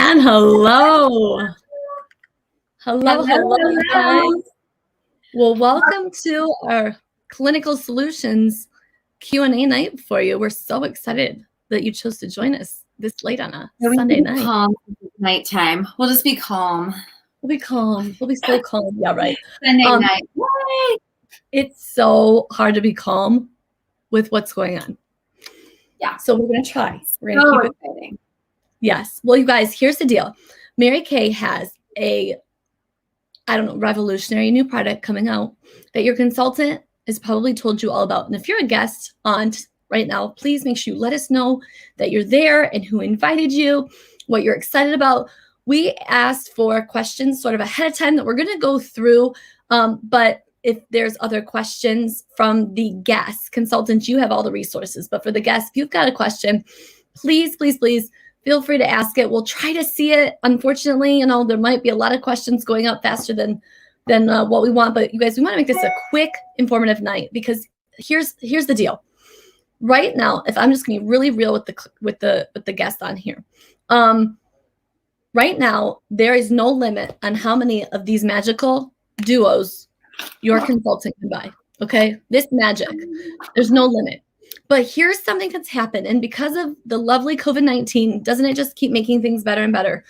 And hello. Hello, you guys. Well, welcome to our Clinical Solutions Q&A night for you. We're so excited that you chose to join us this late on a Sunday night. Calm nighttime. We'll just be calm. We'll be calm. We'll be so calm. Yeah, right. Sunday night. Yay! It's so hard to be calm with what's going on. Yeah. So we're going to try. We're going to keep it exciting. Yes. Well, you guys, here's the deal. Mary Kay has a revolutionary new product coming out that your consultant has probably told you all about. And if you're a guest on right now, please make sure you let us know that you're there and who invited you, what you're excited about. We asked for questions sort of ahead of time that we're going to go through. But if there's other questions from the guest consultants, you have all the resources. But for the guests, if you've got a question, please, please, please feel free to ask it. We'll try to see it. Unfortunately, there might be a lot of questions going up faster than what we want. But you guys, we want to make this a quick, informative night because here's the deal. Right now, if I'm just going to be really real with the guest on here, right now there is no limit on how many of these magical duos your consultant can buy. Okay, this magic, there's no limit. But here's something that's happened. And because of the lovely COVID-19, doesn't it just keep making things better and better?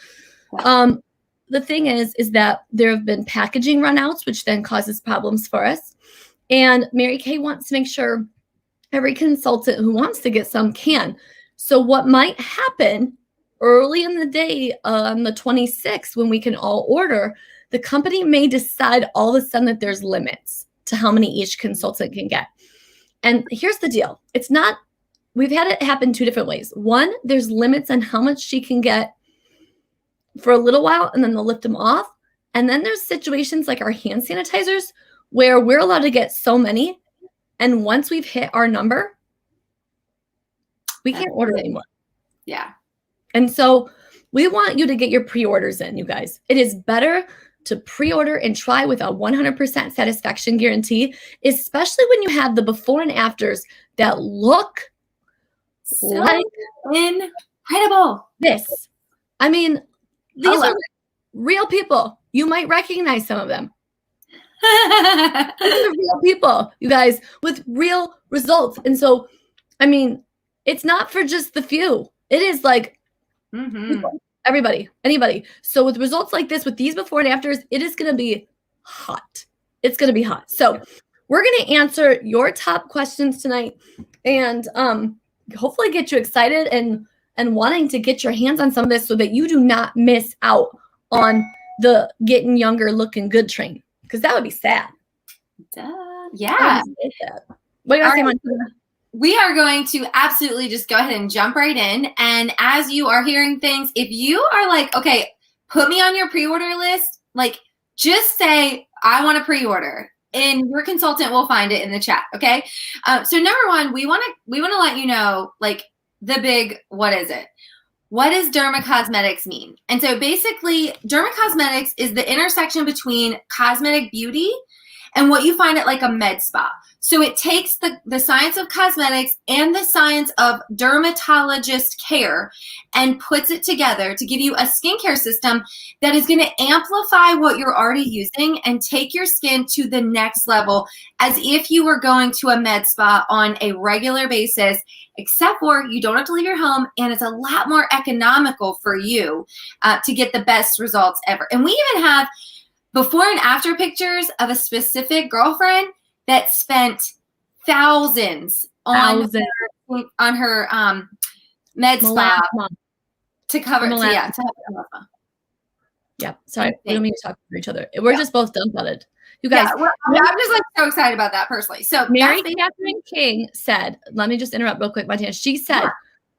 The thing is that there have been packaging runouts, which then causes problems for us. And Mary Kay wants to make sure every consultant who wants to get some can. So what might happen early in the day on the 26th when we can all order, the company may decide all of a sudden that there's limits to how many each consultant can get. And here's the deal. We've had it happen two different ways. One, there's limits on how much she can get for a little while, and then they'll lift them off. And then there's situations like our hand sanitizers where we're allowed to get so many. And once we've hit our number, we can't order anymore. Yeah. And so we want you to get your pre-orders in, you guys. It is better to pre-order and try with a 100% satisfaction guarantee, especially when you have the before and afters that look so like incredible. This. I mean, these are real people. You might recognize some of them. These are real people, you guys, with real results. And so, I mean, it's not for just the few. It is like everybody, anybody. So with results like this, with these before and afters, it is going to be hot. It's going to be hot. So we're going to answer your top questions tonight and hopefully get you excited and wanting to get your hands on some of this so that you do not miss out on the getting younger, looking good train. Because that would be sad. Yeah. What do you want to say, We are going to absolutely just go ahead and jump right in. And as you are hearing things, if you are like, okay, put me on your pre-order list, like just say, I want to pre-order. And your consultant will find it in the chat, okay? So number one, we want to let you know, like the big, what is it? What does Derma Cosmetics mean? And so basically, Derma Cosmetics is the intersection between cosmetic beauty and what you find at like a med spa. So it takes the science of cosmetics and the science of dermatologist care and puts it together to give you a skincare system that is going to amplify what you're already using and take your skin to the next level as if you were going to a med spa on a regular basis, except for you don't have to leave your home and it's a lot more economical for you to get the best results ever. And we even have before and after pictures of a specific girlfriend that spent thousands on her med spa to cover. Yeah, sorry, we don't mean to talk for each other. We're just both dumbfounded. You guys, I'm just like so excited about that personally. So Mary Catherine King said, let me just interrupt real quick, Montana. She said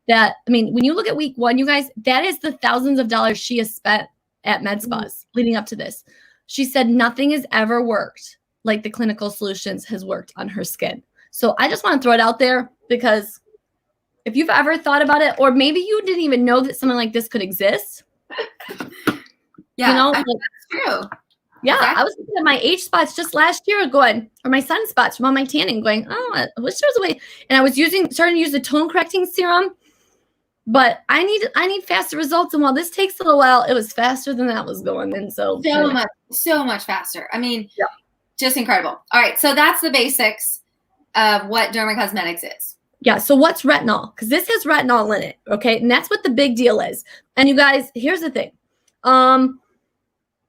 that, I mean, when you look at week one, you guys, that is the thousands of dollars she has spent at med spas leading up to this. She said nothing has ever worked like the Clinical Solutions has worked on her skin. So I just want to throw it out there because if you've ever thought about it, or maybe you didn't even know that something like this could exist. Yeah, that's true. Yeah, exactly. I was looking at my age spots just last year going, or my sun spots from all my tanning going, oh, I wish there was a way. And I was starting to use the tone correcting serum. but I need faster results. And while this takes a little while, it was faster than that was going. And so so much faster. I mean, yeah. Just incredible. All right. So that's the basics of what Derma Cosmetics is. Yeah. So what's retinol? Because this has retinol in it. Okay. And that's what the big deal is. And you guys, here's the thing.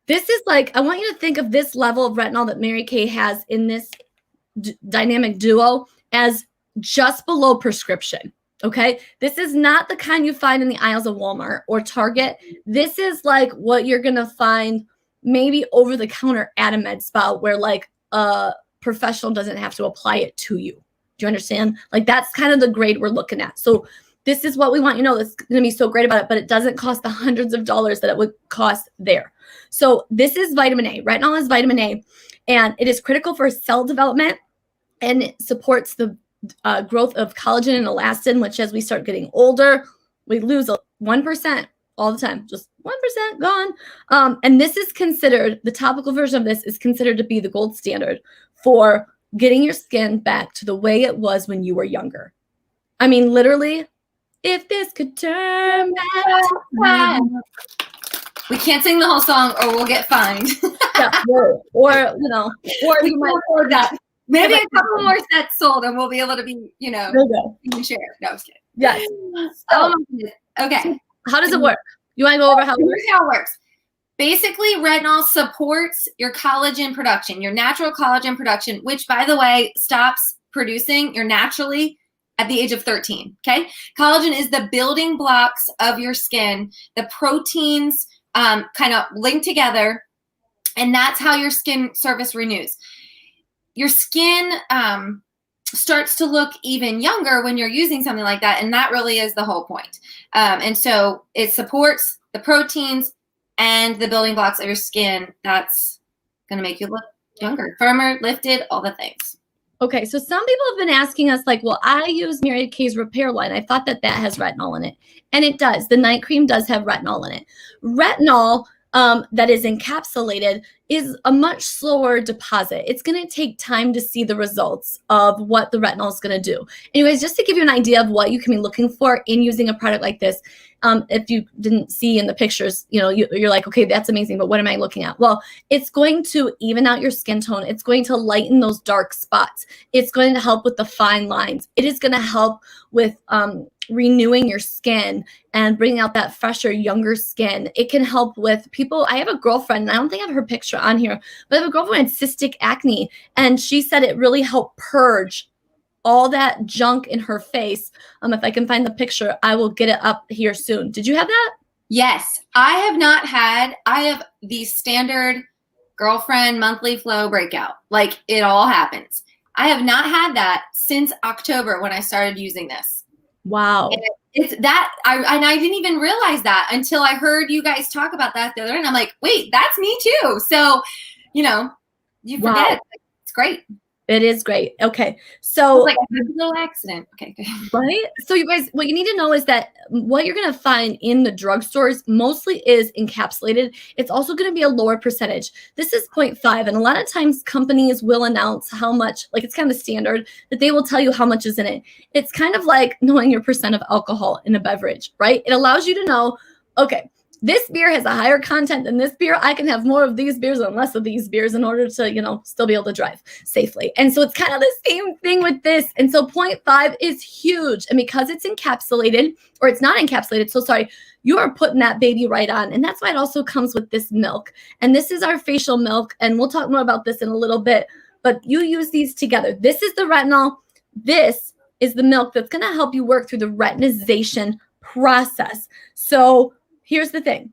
This is like, I want you to think of this level of retinol that Mary Kay has in this dynamic duo as just below prescription. Okay. This is not the kind you find in the aisles of Walmart or Target. This is like what you're going to find maybe over the counter at a med spa where like a professional doesn't have to apply it to you. Do you understand? Like that's kind of the grade we're looking at. So this is what we want you to know that's going to be so great about it, but it doesn't cost the hundreds of dollars that it would cost there. So this is vitamin A. Retinol is vitamin A, and it is critical for cell development, and it supports the growth of collagen and elastin, which as we start getting older, we lose 1% all the time, just 1% gone. And this is considered, the topical version of this is considered to be the gold standard for getting your skin back to the way it was when you were younger. I mean, literally, if this could turn back time. We can't sing the whole song or we'll get fined. Yeah, or you know, or you might afford that. Maybe a couple more sets sold and we'll be able to be, you know, share. No, I was kidding. Yes. Oh my goodness. Okay. How does it work? You want to go over how it works? Here's how it works. Basically, retinol supports your collagen production, your natural collagen production, which, by the way, stops producing your naturally at the age of 13, okay? Collagen is the building blocks of your skin. The proteins kind of link together, and that's how your skin surface renews. Your skin starts to look even younger when you're using something like that, and that really is the whole point. And so it supports the proteins and the building blocks of your skin. That's going to make you look younger, firmer, lifted, all the things. Okay, so some people have been asking us like, well, I use Mary Kay's repair line. I thought that has retinol in it. And it does. The night cream does have retinol in it. Retinol that is encapsulated is a much slower deposit. It's going to take time to see the results of what the retinol is going to do. Anyways, just to give you an idea of what you can be looking for in using a product like this, if you didn't see in the pictures, you know, you're like, okay, that's amazing, but what am I looking at? Well, it's going to even out your skin tone. It's going to lighten those dark spots. It's going to help with the fine lines. It is going to help with renewing your skin and bringing out that fresher, younger skin. It can help with people. I have a girlfriend, and I don't think I have her picture on here, but I have a girlfriend with cystic acne, and she said it really helped purge all that junk in her face. If I can find the picture, I will get it up here soon. Did you have that? Yes, I have not had. I have the standard girlfriend monthly flow breakout. Like it all happens. I have not had that since October when I started using this. Wow. And it's that I didn't even realize that until I heard you guys talk about that the other day. And I'm like, wait, that's me too. So, you know, you forget. Wow. It's great. It is great. Okay. So like a little accident. Okay. Right. So you guys, what you need to know is that what you're going to find in the drugstores mostly is encapsulated. It's also going to be a lower percentage. This is 0.5. And a lot of times companies will announce how much, like it's kind of standard that they will tell you how much is in it. It's kind of like knowing your percent of alcohol in a beverage, right? It allows you to know, okay, this beer has a higher content than this beer. I can have more of these beers and less of these beers in order to, you know, still be able to drive safely. And so it's kind of the same thing with this. And so 0.5 is huge. And because it's encapsulated, or it's not encapsulated, so sorry, you are putting that baby right on. And that's why it also comes with this milk. And this is our facial milk. And we'll talk more about this in a little bit. But you use these together. This is the retinol. This is the milk that's going to help you work through the retinization process. So here's the thing.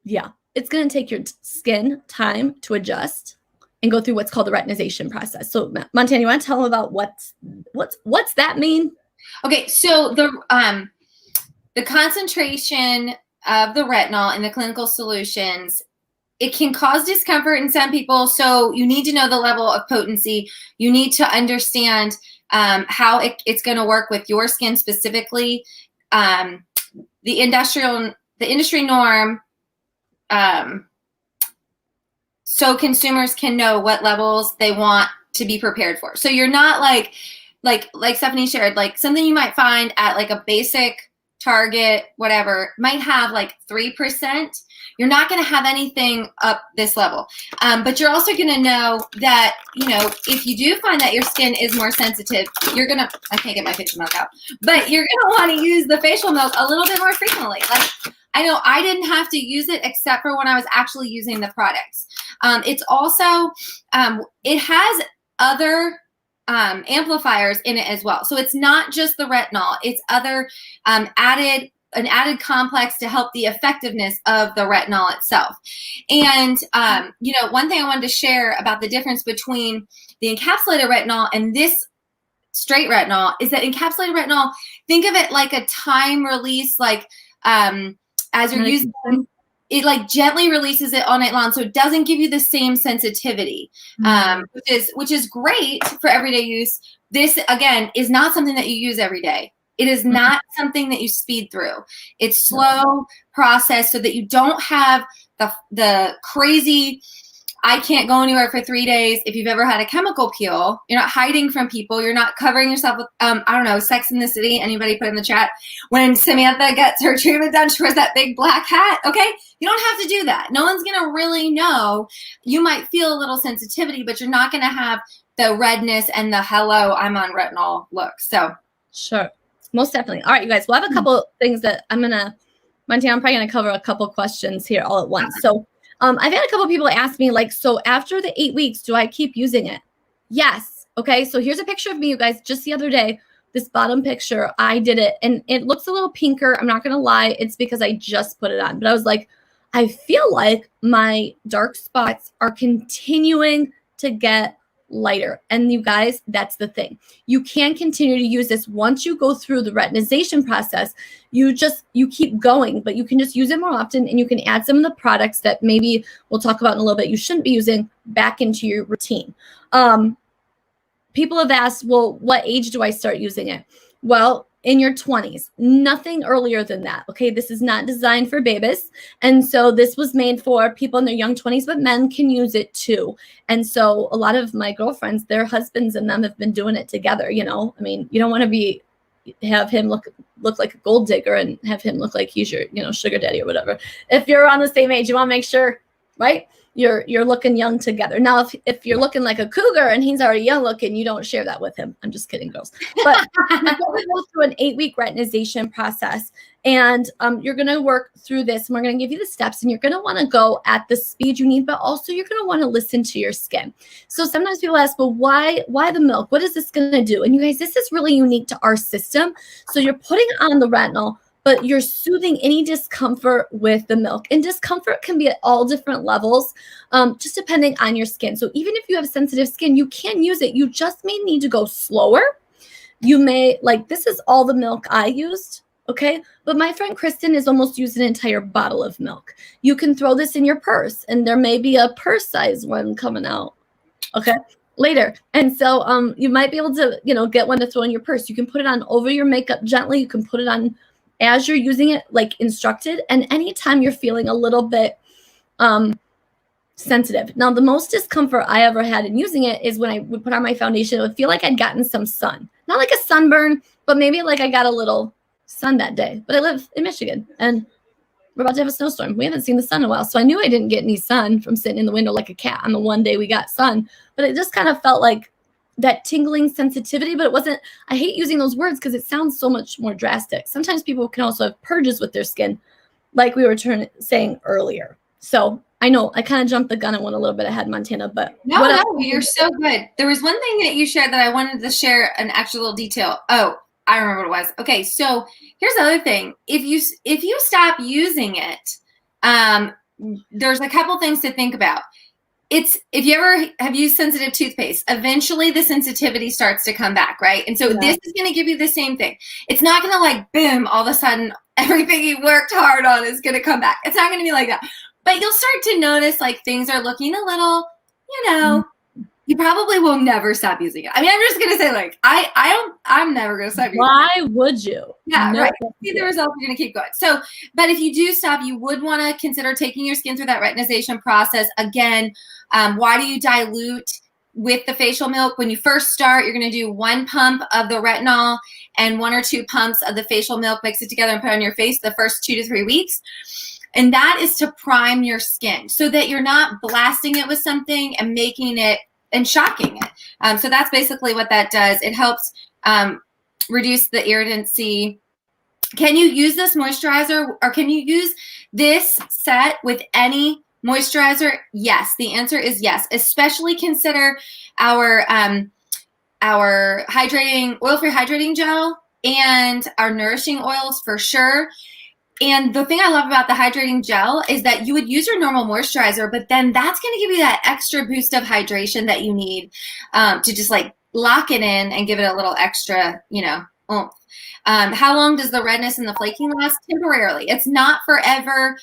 Yeah, it's going to take your skin time to adjust and go through what's called the retinization process. So Montana, you want to tell them about what's that mean? Okay, so the concentration of the retinol in the clinical solutions, it can cause discomfort in some people. So you need to know the level of potency. You need to understand how it's going to work with your skin specifically. The industry norm, so consumers can know what levels they want to be prepared for. So you're not like like Stephanie shared, like something you might find at like a basic Target, whatever, might have like 3%. You're not going to have anything up this level. But you're also going to know that, you know, if you do find that your skin is more sensitive, you're going to, I can't get my facial milk out, but you're going to want to use the facial milk a little bit more frequently. Like, I know I didn't have to use it except for when I was actually using the products. It's also, it has other amplifiers in it as well. So it's not just the retinol, it's other an added complex to help the effectiveness of the retinol itself. And, you know, one thing I wanted to share about the difference between the encapsulated retinol and this straight retinol is that encapsulated retinol, think of it like a time release, like as you're using it, like gently releases it all night long, so it doesn't give you the same sensitivity, which is great for everyday use. This again is not something that you use every day. It is not something that you speed through. It's slow process so that you don't have the crazy, I can't go anywhere for 3 days. If you've ever had a chemical peel, you're not hiding from people. You're not covering yourself with, I don't know, Sex in the City. Anybody put in the chat? When Samantha gets her treatment done, she wears that big black hat. Okay. You don't have to do that. No one's going to really know. You might feel a little sensitivity, but you're not going to have the redness and the hello, I'm on retinol look. So sure. Most definitely. All right, you guys, we'll have a couple things that Montana, I'm probably going to cover a couple questions here all at once. So I've had a couple people ask me, like, so after the 8 weeks, do I keep using it? Yes. Okay. So here's a picture of me, you guys, just the other day, this bottom picture, I did it and it looks a little pinker. I'm not going to lie. It's because I just put it on, but I was like, I feel like my dark spots are continuing to get lighter. And you guys, that's the thing. You can continue to use this once you go through the retinization process. You keep going, but you can just use it more often, and you can add some of the products that maybe we'll talk about in a little bit you shouldn't be using back into your routine. People have asked, well, what age do I start using it? Well, in your 20s, nothing earlier than that. Okay, this is not designed for babies. And so this was made for people in their young 20s, but men can use it too. And so a lot of my girlfriends, their husbands and them have been doing it together. You know, I mean, you don't want to have him look like a gold digger and have him look like he's your, you know, sugar daddy or whatever. If you're on the same age, you want to make sure, right? You're looking young together. Now, if you're looking like a cougar and he's already young looking, you don't share that with him. I'm just kidding, girls. But you're going to go through an 8-week retinization process, and you're going to work through this. And we're going to give you the steps, and you're going to want to go at the speed you need, but also you're going to want to listen to your skin. So sometimes people ask, well, why the milk? What is this going to do? And you guys, this is really unique to our system. So you're putting on the retinol, but you're soothing any discomfort with the milk. And discomfort can be at all different levels, just depending on your skin. So even if you have sensitive skin, you can use it. You just may need to go slower. You may, like, this is all the milk I used, okay? But my friend Kristen has almost used an entire bottle of milk. You can throw this in your purse, and there may be a purse-size one coming out, okay, later. And so you might be able to, you know, get one to throw in your purse. You can put it on over your makeup gently. You can put it on as you're using it, like instructed, and anytime you're feeling a little bit sensitive. Now, the most discomfort I ever had in using it is when I would put on my foundation, it would feel like I'd gotten some sun. Not like a sunburn, but maybe like I got a little sun that day. But I live in Michigan, and we're about to have a snowstorm. We haven't seen the sun in a while, so I knew I didn't get any sun from sitting in the window like a cat on the one day we got sun. But it just kind of felt like that tingling sensitivity, but it wasn't, I hate using those words because it sounds so much more drastic. Sometimes people can also have purges with their skin, like we were saying earlier. So I know I kind of jumped the gun and went a little bit ahead, Montana, but no, you're so good. There was one thing that you shared that I wanted to share an actual little detail. Oh, I remember what it was. Okay, so here's the other thing. If you stop using it, there's a couple things to think about. If you ever have used sensitive toothpaste, eventually the sensitivity starts to come back, right? And so this is going to give you the same thing. It's not going to like, boom, all of a sudden everything you worked hard on is going to come back. It's not going to be like that. But you'll start to notice like things are looking a little, you know, you probably will never stop using it. I mean, I'm just going to say like, I'm never going to stop using it. Why would you? Yeah, right. See the results, you're going to keep going. So, but if you do stop, you would want to consider taking your skin through that retinization process. Again, why do you dilute with the facial milk, when you first start, you're going to do 1 pump of the retinol and 1 or 2 pumps of the facial milk, mix it together and put it on your face the first 2 to 3 weeks. And that is to prime your skin so that you're not blasting it with something and making it and shocking it. So that's basically what that does. It helps reduce the irritancy. Can you use this moisturizer, or can you use this set with any moisturizer? Yes, the answer is yes. Especially consider our hydrating oil-free hydrating gel and our nourishing oils for sure. And the thing I love about the hydrating gel is that you would use your normal moisturizer, but then that's going to give you that extra boost of hydration that you need to just like lock it in and give it a little extra, oomph. How long does the redness and the flaking last? Temporarily. It's not forever.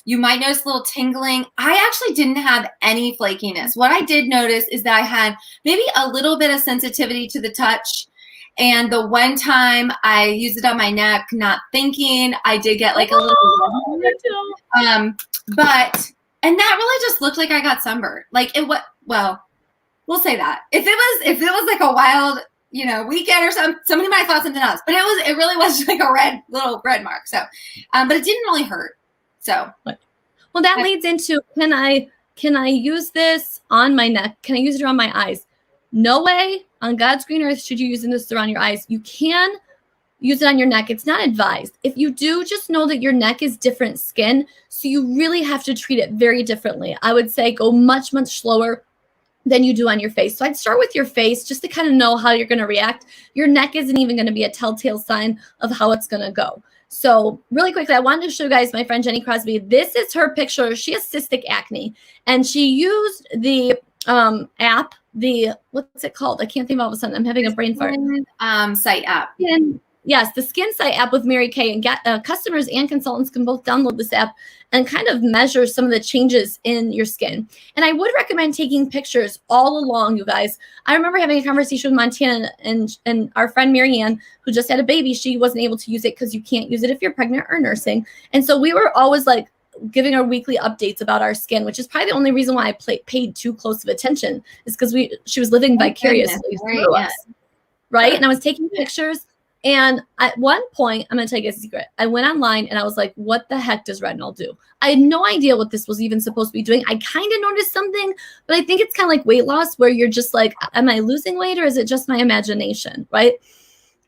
You might notice a little tingling. I actually didn't have any flakiness. What I did notice is that I had maybe a little bit of sensitivity to the touch. And the one time I used it on my neck, not thinking, I did get like a little, and that really just looked like I got sunburned. Like it was, well, we'll say that. If it was like a wild, weekend or something, somebody might have thought something else, but it really was just like a little red mark. So, but it didn't really hurt. So, well, that leads into, can I use this on my neck? Can I use it around my eyes? No way on God's green earth should you use this around your eyes. You can use it on your neck. It's not advised. If you do, just know that your neck is different skin, so you really have to treat it very differently. I would say go much, much slower than you do on your face. So I'd start with your face just to kind of know how you're going to react. Your neck isn't even going to be a telltale sign of how it's going to go. So really quickly, I wanted to show you guys my friend Jenny Crosby. This is her picture. She has cystic acne, and she used the app, what's it called? I can't think of all of a sudden. I'm having a brain fart. Site app. Yes, the Skin Sight app with Mary Kay, and customers and consultants can both download this app and kind of measure some of the changes in your skin. And I would recommend taking pictures all along, you guys. I remember having a conversation with Montana and our friend Marianne, who just had a baby. She wasn't able to use it because you can't use it if you're pregnant or nursing. And so we were always like giving her weekly updates about our skin, which is probably the only reason why I paid too close of attention, is because she was living vicariously through us, right? And I was taking pictures. And at one point, I'm going to tell you guys a secret. I went online and I was like, what the heck does retinol do? I had no idea what this was even supposed to be doing. I kind of noticed something, but I think it's kind of like weight loss, where you're just like, am I losing weight, or is it just my imagination, right?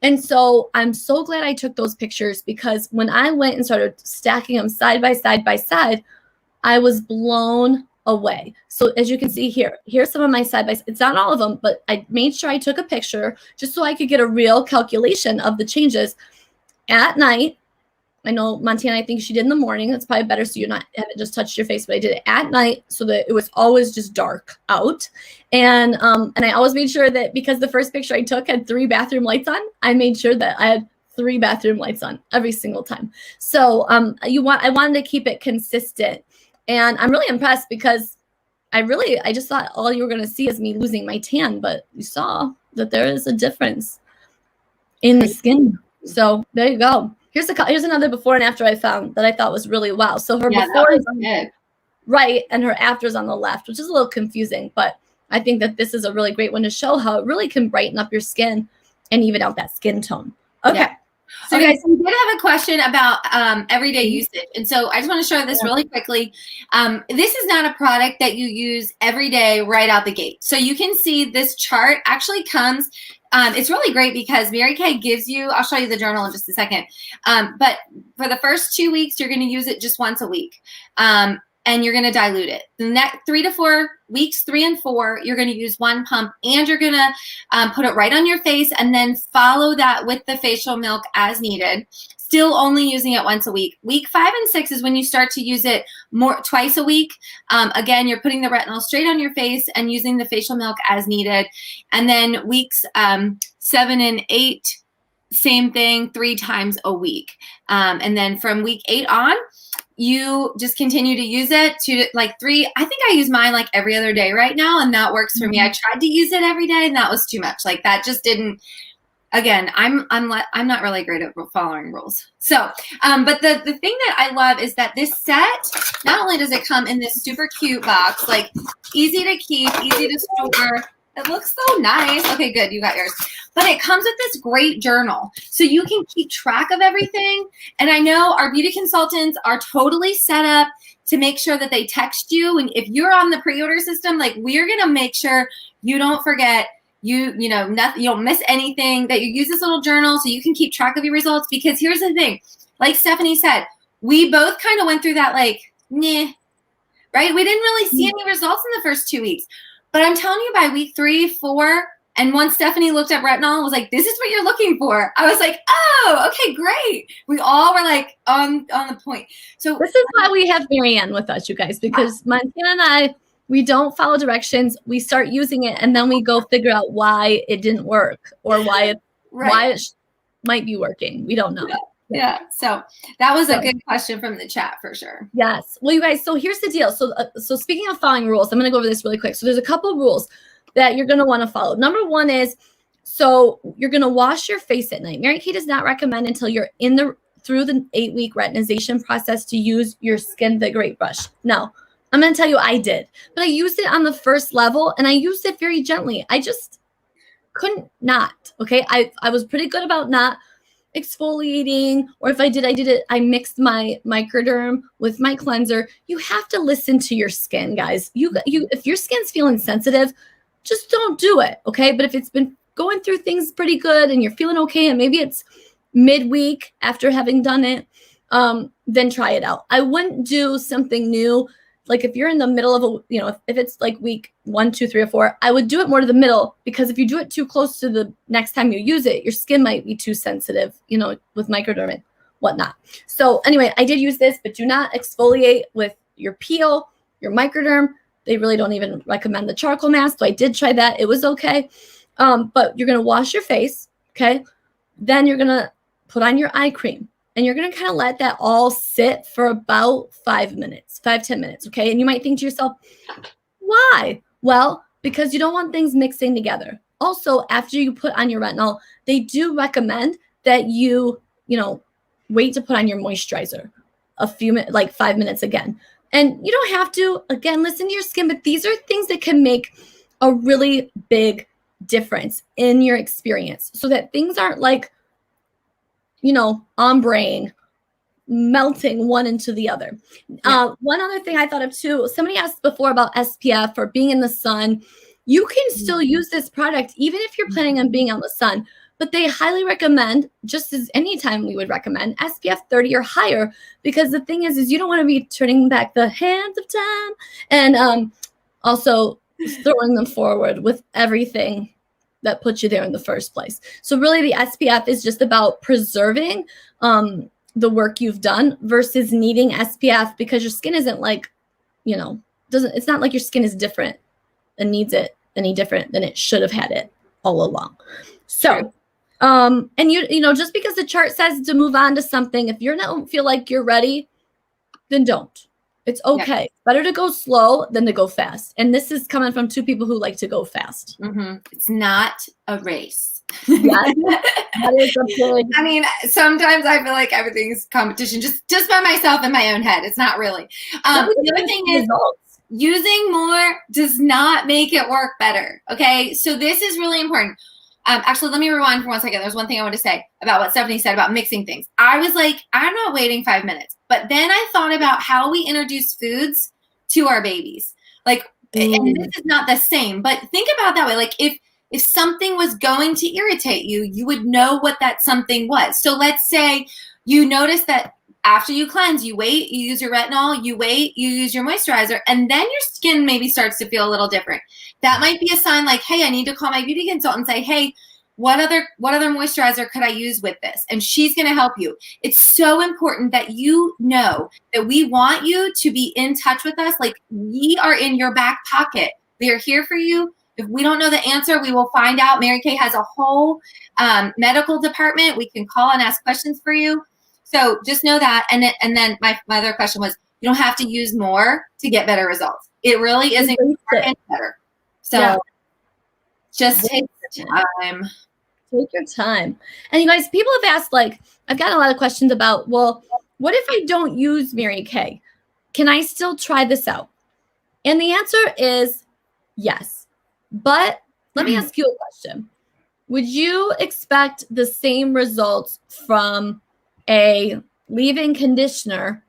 And so I'm so glad I took those pictures, because when I went and started stacking them side by side by side, I was blown away. So as you can see here, here's some of my side by side. It's not all of them, but I made sure I took a picture just so I could get a real calculation of the changes at night. I know Montana, I think she did in the morning. That's probably better, so you're not haven't just touched your face, but I did it at night so that it was always just dark out. And I always made sure that, because the first picture I took had 3 bathroom lights on, I made sure that I had 3 bathroom lights on every single time. So I wanted to keep it consistent. And I'm really impressed, because I just thought all you were going to see is me losing my tan, but you saw that there is a difference in the skin. So there you go. Here's another before and after I found that I thought was really wow. So her before is on the right and her after is on the left, which is a little confusing, but I think that this is a really great one to show how it really can brighten up your skin and even out that skin tone. Okay. Yeah. So guys, we did have a question about everyday usage. And so I just want to show this really quickly. This is not a product that you use every day right out the gate. So you can see this chart actually comes, it's really great because Mary Kay gives you, I'll show you the journal in just a second. But for the first 2 weeks, you're going to use it just once a week. And you're going to dilute it. The next 3 to 4 weeks, 3 and 4, you're going to use 1 pump, and you're going to put it right on your face, and then follow that with the facial milk as needed. Still only using it once a week. Week 5 and 6 is when you start to use it twice a week. Again, you're putting the retinol straight on your face and using the facial milk as needed. And then weeks 7 and 8, same thing, 3 times a week. And then from week 8 on, you just continue to use it to like I think I use mine like every other day right now, and that works for me. I tried to use it every day, and that was too much. Like that just didn't, again, I'm not really great at following rules. So, but the thing that I love is that this set, not only does it come in this super cute box, like easy to keep, easy to store. It looks so nice. Okay, good. You got yours. But it comes with this great journal. So you can keep track of everything. And I know our beauty consultants are totally set up to make sure that they text you. And if you're on the pre-order system, like we're going to make sure you don't forget, nothing, you don't miss anything, that you use this little journal so you can keep track of your results. Because here's the thing, like Stephanie said, we both kind of went through that like, right? We didn't really see any results in the first 2 weeks. But I'm telling you, by week 3, 4, and once Stephanie looked up retinol and was like, this is what you're looking for, I was like, oh, okay, great. We all were like on the point. So this is why we have Marianne with us, you guys, because Montana and I, we don't follow directions. We start using it, and then we go figure out why it didn't work or why it might be working. We don't know. Yeah. So that was a good question from the chat for sure. Yes. Well, you guys, so here's the deal. So speaking of following rules, I'm going to go over this really quick. So there's a couple of rules that you're going to want to follow. Number one is, so you're going to wash your face at night. Mary Kay does not recommend until you're through the 8-week retinization process to use your Skin Vigorate brush. Now, I'm going to tell you I did, but I used it on the first level and I used it very gently. I just couldn't not. Okay. I was pretty good about not exfoliating, or if I did it, I mixed my microderm with my cleanser. You have to listen to your skin, guys. If your skin's feeling sensitive, just don't do it. Okay. But if it's been going through things pretty good and you're feeling okay, and maybe it's midweek after having done it, then try it out. I wouldn't do something new. Like if you're in the middle of if it's like week 1, 2, 3, or 4, I would do it more to the middle, because if you do it too close to the next time you use it, your skin might be too sensitive, with microderm and whatnot. So anyway, I did use this, but do not exfoliate with your peel, your microderm. They really don't even recommend the charcoal mask. So I did try that. It was okay. But you're going to wash your face. Okay. Then you're going to put on your eye cream. And you're going to kind of let that all sit for about 5 minutes, 5-10 minutes, okay? And you might think to yourself, why? Well, because you don't want things mixing together. Also, after you put on your retinol, they do recommend that you, wait to put on your moisturizer a few minutes, like 5 minutes again. And you don't have to, again, listen to your skin, but these are things that can make a really big difference in your experience, so that things aren't like, ombre melting one into the other. Yeah. One other thing I thought of too, somebody asked before about SPF or being in the sun. You can still use this product even if you're planning on being out in the sun, but they highly recommend, just as anytime we would recommend, SPF 30 or higher, because the thing is you don't want to be turning back the hands of time and also throwing them forward with everything that put you there in the first place. So really the SPF is just about preserving the work you've done versus needing SPF, because your skin isn't like, it's not like your skin is different and needs it any different than it should have had it all along. So, and just because the chart says to move on to something, if you don't feel like you're ready, then don't. It's okay. Yeah. Better to go slow than to go fast. And this is coming from two people who like to go fast. Mm-hmm. It's not a race. Yes, that is a big... I mean, sometimes I feel like everything's competition just by myself in my own head. It's not really. The other thing is using more does not make it work better. Okay. So this is really important. Actually, let me rewind for 1 second. There's one thing I want to say about what Stephanie said about mixing things. I was like, I'm not waiting 5 minutes. But then I thought about how we introduce foods to our babies. Like, and this is not the same, but think about that way. Like if something was going to irritate you, you would know what that something was. So let's say you notice that after you cleanse, you wait, you use your retinol, you wait, you use your moisturizer, and then your skin maybe starts to feel a little different. That might be a sign like, hey, I need to call my beauty consultant and say, hey, what other moisturizer could I use with this? And she's going to help you. It's so important that you know that we want you to be in touch with us. Like, we are in your back pocket. We are here for you. If we don't know the answer, we will find out. Mary Kay has a whole medical department. We can call and ask questions for you. So just know that. And then my other question was, you don't have to use more to get better results. It really isn't better. So just take the time. Take your time. And you guys, people have asked, like, I've got a lot of questions about, well, what if I don't use Mary Kay? Can I still try this out? And the answer is yes. But let me ask you a question. Would you expect the same results from a leave-in conditioner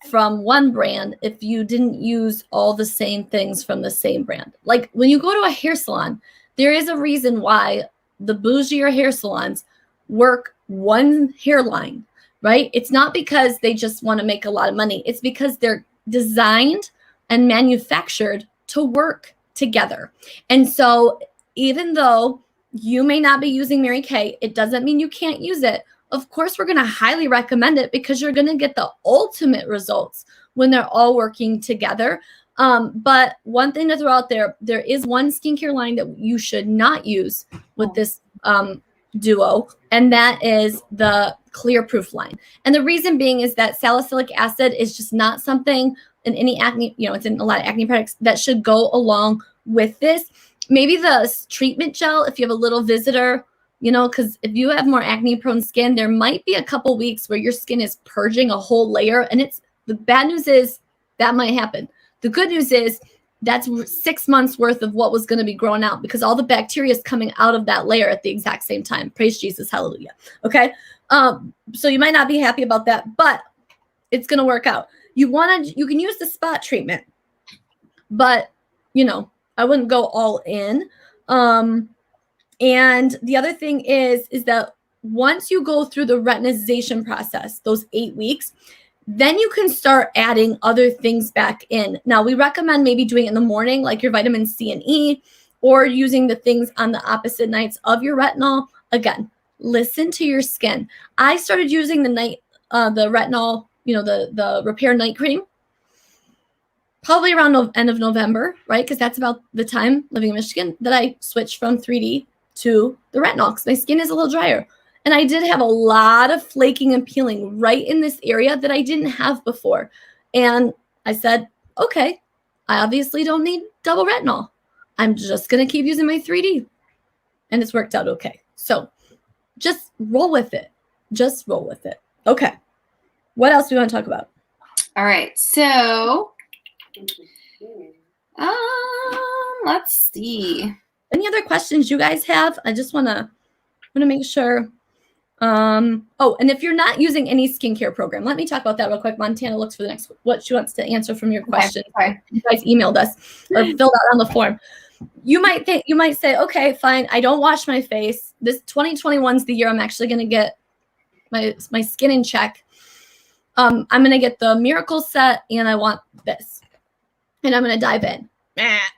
from one brand if you didn't use all the same things from the same brand? Like when you go to a hair salon, there is a reason why the bougier hair salons work one hairline, right? It's not because they just want to make a lot of money. It's because they're designed and manufactured to work together. And so even though you may not be using Mary Kay, it doesn't mean you can't use it. Of course, we're going to highly recommend it because you're going to get the ultimate results when they're all working together. But one thing to throw out there, there is one skincare line that you should not use with this duo, and that is the Clear Proof line. And the reason being is that salicylic acid is just not something in any acne, it's in a lot of acne products that should go along with this. Maybe the treatment gel, if you have a little visitor, because if you have more acne prone skin, there might be a couple weeks where your skin is purging a whole layer. And the bad news is that might happen. The good news is that's 6 months worth of what was going to be growing out because all the bacteria is coming out of that layer at the exact same time. Praise Jesus. Hallelujah. Okay. So you might not be happy about that, but it's going to work out. You can use the spot treatment, but I wouldn't go all in. And the other thing is that once you go through the retinization process, those 8 weeks, then you can start adding other things back in. Now, we recommend maybe doing it in the morning, like your vitamin C and E, or using the things on the opposite nights of your retinol. Again, listen to your skin. I started using the retinol, the repair night cream, probably around end of November, right? Because that's about the time living in Michigan that I switched from 3D to the retinol because my skin is a little drier. And I did have a lot of flaking and peeling right in this area that I didn't have before. And I said, okay, I obviously don't need double retinol. I'm just going to keep using my 3D. And it's worked out okay. So just roll with it. Just roll with it. Okay. What else do we want to talk about? All right. So let's see. Any other questions you guys have? I just want to make sure. And if you're not using any skincare program, let me talk about that real quick. Montana looks for what she wants to answer from your question. Okay. You guys emailed us or filled out on the form. You might say, okay, fine. I don't wash my face. This 2021 is the year I'm actually going to get my skin in check. I'm going to get the Miracle set and I want this. And I'm going to dive in.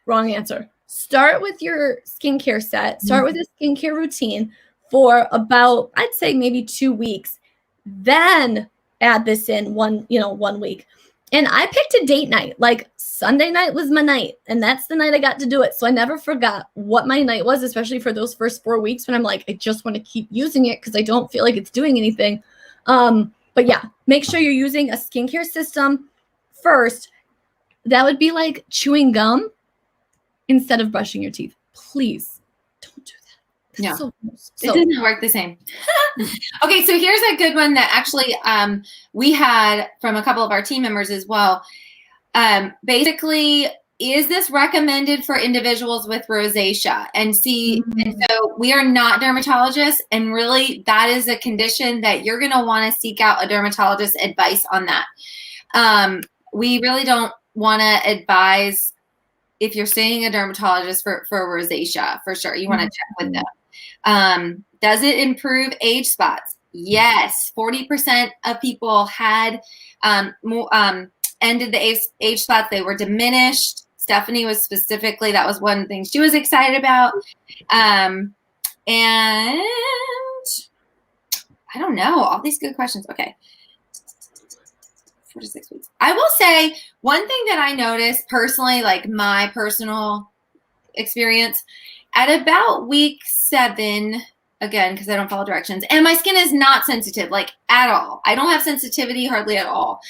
Wrong answer. Start with your skincare set. Start with a skincare routine for about, I'd say maybe 2 weeks. Then add this in 1 week. And I picked a date night. Like Sunday night was my night. And that's the night I got to do it. So I never forgot what my night was, especially for those first 4 weeks when I'm like, I just want to keep using it because I don't feel like it's doing anything. But yeah, make sure you're using a skincare system first. That would be like chewing gum instead of brushing your teeth. Please don't do that. That's so gross. It doesn't work the same. Okay, so here's a good one that actually we had from a couple of our team members as well. Basically, is this recommended for individuals with rosacea? And so we are not dermatologists, and really that is a condition that you're going to want to seek out a dermatologist's advice on that. We really don't want to advise if you're seeing a dermatologist for rosacea, for sure. You want to check with them. Does it improve age spots? Yes. 40% of people had ended the age spots. They were diminished. Stephanie was specifically, that was one thing she was excited about. And I don't know, all these good questions. Okay. 4 to 6 weeks. I will say one thing that I noticed personally, like my personal experience, at about week 7, again, because I don't follow directions, and my skin is not sensitive, like at all. I don't have sensitivity hardly at all.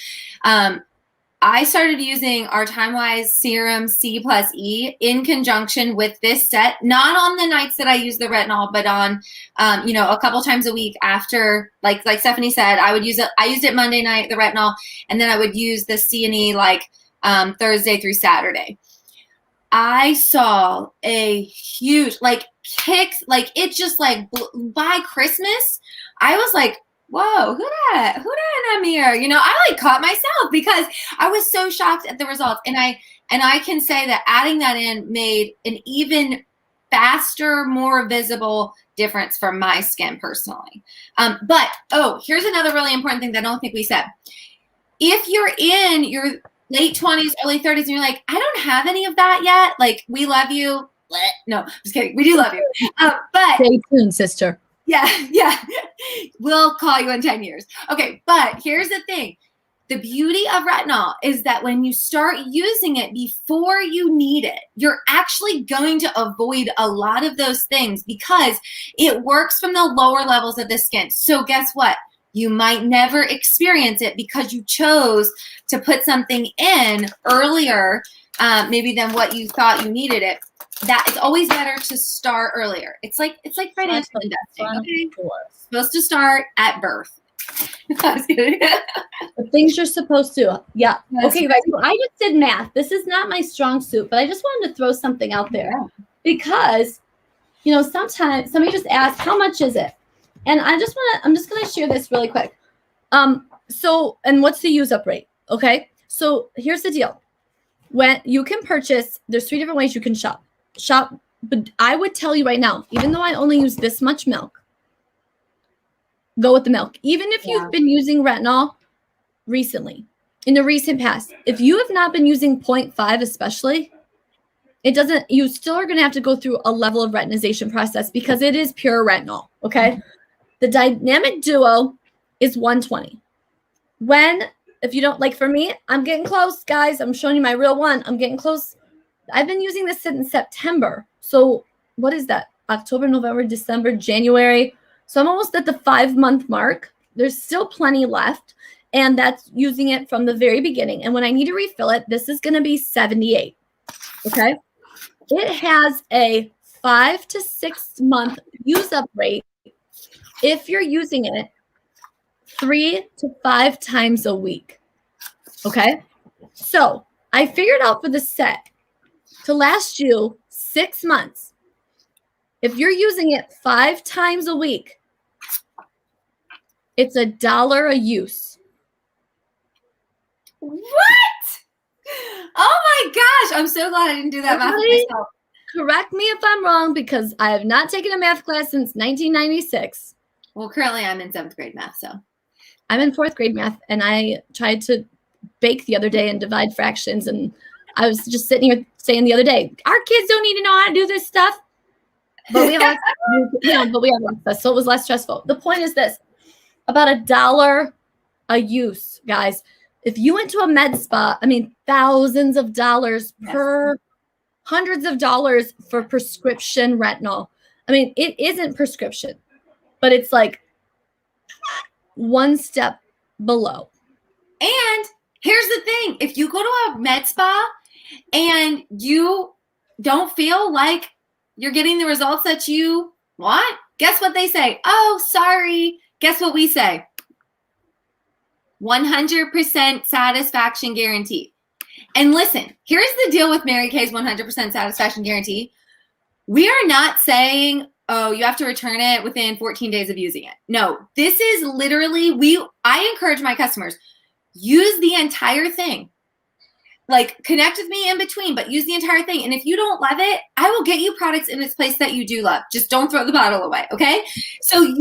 I started using our Time-Wise Serum C+E in conjunction with this set, not on the nights that I use the retinol, but on, a couple times a week after, like Stephanie said, I would use it. I used it Monday night, the retinol, and then I would use the C&E Thursday through Saturday. I saw a huge, kicks, it just by Christmas, I was like, whoa, who that in a mirror? I caught myself because I was so shocked at the results. And I can say that adding that in made an even faster, more visible difference for my skin personally. But here's another really important thing that I don't think we said. If you're in your late 20s, early 30s, and you're like, I don't have any of that yet. We love you. No, just kidding. We do love you. But stay tuned, sister. Yeah. We'll call you in 10 years. Okay, but here's the thing. The beauty of retinol is that when you start using it before you need it, you're actually going to avoid a lot of those things because it works from the lower levels of the skin. So guess what? You might never experience it because you chose to put something in earlier, maybe than what you thought you needed it. That it's always better to start earlier. It's like financial investing. Okay, supposed to start at birth. I was kidding. The things you're supposed to. Yeah. Okay, guys. So I just did math. This is not my strong suit, but I just wanted to throw something out there because, sometimes somebody just asks, how much is it? And I'm just going to share this really quick. And what's the use up rate? Okay. So here's the deal. When you can purchase, there's 3 different ways you can shop, but I would tell you right now, even though I only use this much milk, go with the milk. Even if you've been using retinol recently, in the recent past, if you have not been using 0.5 especially, you still are going to have to go through a level of retinization process because it is pure retinol, okay? The Dynamic Duo is 120. If you don't, for me, I'm getting close, guys. I'm showing you my real one. I'm getting close. I've been using this since September. So what is that? October, November, December, January. So I'm almost at the 5-month mark. There's still plenty left. And that's using it from the very beginning. And when I need to refill it, this is going to be 78. Okay. It has a 5 to 6 month use up rate if you're using it 3 to 5 times a week. Okay. So I figured out for the set to last you 6 months. If you're using it 5 times a week, it's $1 a use. What? Oh my gosh. I'm so glad I didn't do that math myself. Correct me if I'm wrong because I have not taken a math class since 1996. Well, currently I'm in 7th grade math, so. I'm in 4th grade math, and I tried to bake the other day and divide fractions, and I was just sitting here saying the other day, our kids don't need to know how to do this stuff. But we have access, so it was less stressful. The point is this, about $1 a use, guys. If you went to a med spa, thousands of dollars per, hundreds of dollars for prescription retinol. It isn't prescription, but it's one step below. And here's the thing. If you go to a med spa and you don't feel like you're getting the results that you want, guess what they say? Oh, sorry. Guess what we say? 100% satisfaction guarantee. And listen, here's the deal with Mary Kay's 100% satisfaction guarantee. We are not saying, oh, you have to return it within 14 days of using it. No, this is literally, I encourage my customers, use the entire thing. Connect with me in between, but use the entire thing. And if you don't love it, I will get you products in its place that you do love. Just don't throw the bottle away, okay? So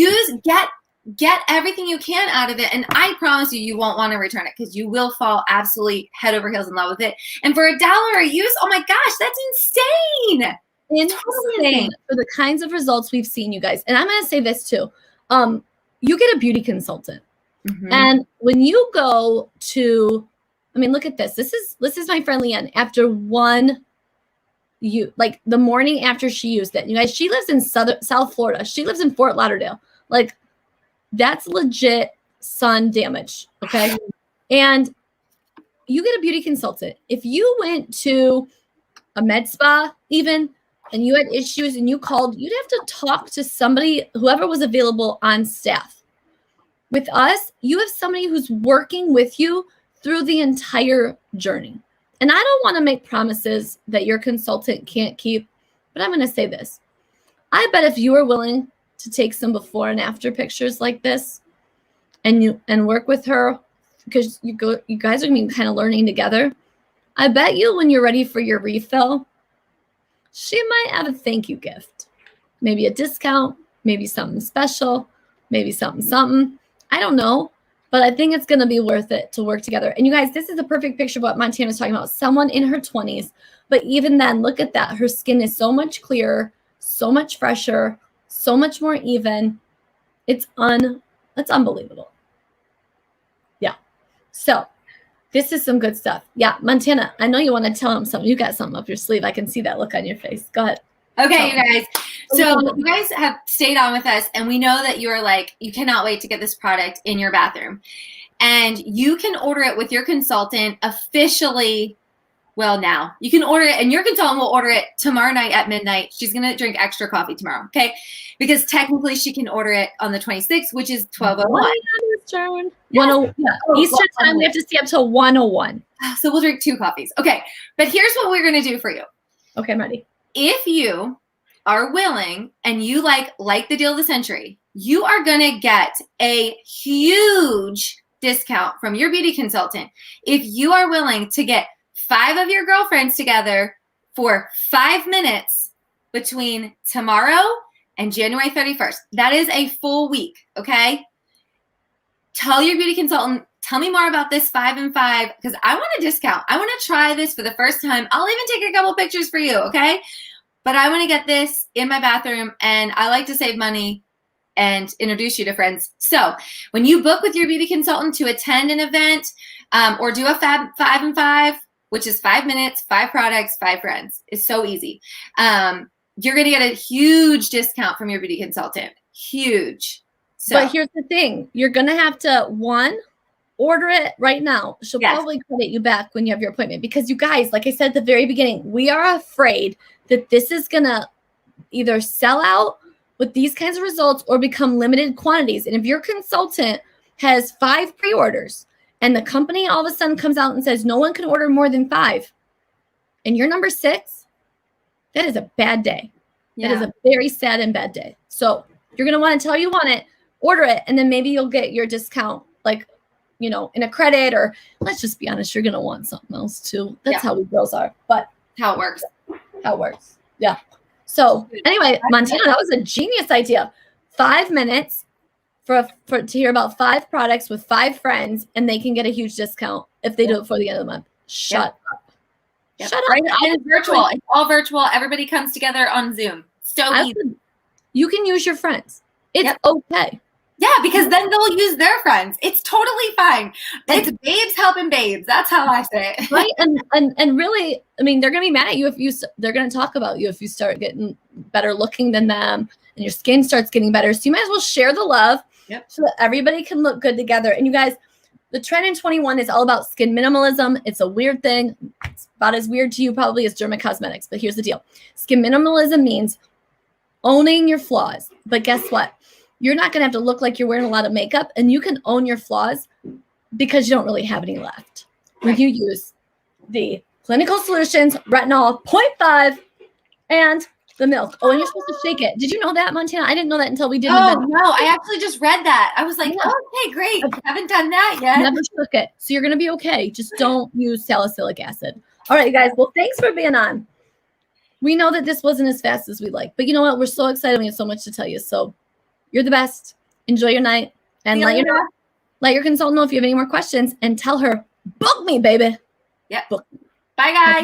get everything you can out of it. And I promise you won't want to return it because you will fall absolutely head over heels in love with it. And for $1 a use, oh my gosh, that's insane. Insane for the kinds of results we've seen, you guys. And I'm going to say this too. You get a beauty consultant. Mm-hmm. And when you go to, look at this. This is my friend Leanne. After the morning after she used it, you guys, she lives in South Florida. She lives in Fort Lauderdale. That's legit sun damage. Okay. And you get a beauty consultant. If you went to a med spa even and you had issues and you called, you'd have to talk to somebody, whoever was available on staff. With us, you have somebody who's working with you through the entire journey. And I don't want to make promises that your consultant can't keep, but I'm going to say this. I bet if you are willing to take some before and after pictures like this and work with her, because you guys are going to be kind of learning together, I bet you when you're ready for your refill, she might have a thank you gift. Maybe a discount, maybe something special, maybe something. I don't know, but I think it's going to be worth it to work together. And you guys, this is a perfect picture of what Montana was talking about. Someone in her 20s, but even then, look at that. Her skin is so much clearer, so much fresher, so much more even. It's unbelievable. Yeah. So this is some good stuff. Yeah, Montana, I know you want to tell them something. You got something up your sleeve. I can see that look on your face. Go ahead. Okay, you guys. So you guys have stayed on with us, and we know that you're like, you cannot wait to get this product in your bathroom. And you can order it with your consultant officially. Well, now you can order it, and your consultant will order it tomorrow night at midnight. She's going to drink extra coffee tomorrow, okay? Because technically she can order it on the 26th, which is 12:01. Eastern. Yes. Eastern time, we have to stay up till 1:01. So we'll drink 2 coffees. Okay, but here's what we're going to do for you. Okay, I'm ready. If you are willing and you like the deal of the century, you are going to get a huge discount from your beauty consultant if you are willing to get 5 of your girlfriends together for 5 minutes between tomorrow and January 31st. That is a full week, okay? Tell your beauty consultant, tell me more about this 5 and 5 because I want a discount. I want to try this for the first time. I'll even take a couple pictures for you, okay? But I want to get this in my bathroom, and I like to save money and introduce you to friends. So when you book with your beauty consultant to attend an event or do a 5 and 5, which is 5 minutes, 5 products, 5 friends, it's so easy. You're going to get a huge discount from your beauty consultant. Huge. So, but here's the thing. You're going to have to, one, order it right now. She'll probably credit you back when you have your appointment because you guys, like I said at the very beginning, we are afraid that this is going to either sell out with these kinds of results or become limited quantities. And if your consultant has 5 pre-orders and the company all of a sudden comes out and says no one can order more than 5 and you're number 6, that is a bad day. Yeah. That is a very sad and bad day. So you're going to want to tell you want it, order it, and then maybe you'll get your discount like, you know, in a credit, or let's just be honest, you're going to want something else too. That's how we girls are, but how it works. Yeah. So anyway, Montana, that was a genius idea. 5 minutes for to hear about 5 products with 5 friends, and they can get a huge discount if they do it before the end of the month. Shut up. Shut up. And it's virtual. It's all virtual. Everybody comes together on Zoom. So easy. You can use your friends. It's okay. Yeah, because then they'll use their friends. It's totally fine. It's babes helping babes. That's how I say it. Right? And really, I mean, they're going to be mad at you if they're going to talk about you if you start getting better looking than them and your skin starts getting better. So you might as well share the love so that everybody can look good together. And you guys, the trend in 21 is all about skin minimalism. It's a weird thing. It's about as weird to you probably as Derma Cosmetics. But here's the deal. Skin minimalism means owning your flaws. But guess what? You're not going to have to look like you're wearing a lot of makeup, and you can own your flaws because you don't really have any left. When you use the Clinical Solutions Retinol 0.5 and the milk. Oh, and you're supposed to shake it. Did you know that, Montana? I didn't know that until we did. Oh, no. I actually just read that. I was like, okay, great. I haven't done that yet. Never shook it. So you're going to be okay. Just don't use salicylic acid. All right, you guys. Well, thanks for being on. We know that this wasn't as fast as we like, but you know what? We're so excited. We have so much to tell you. So you're the best. Enjoy your night. And let your consultant know if you have any more questions and tell her, book me, baby. Yep. Bye, guys.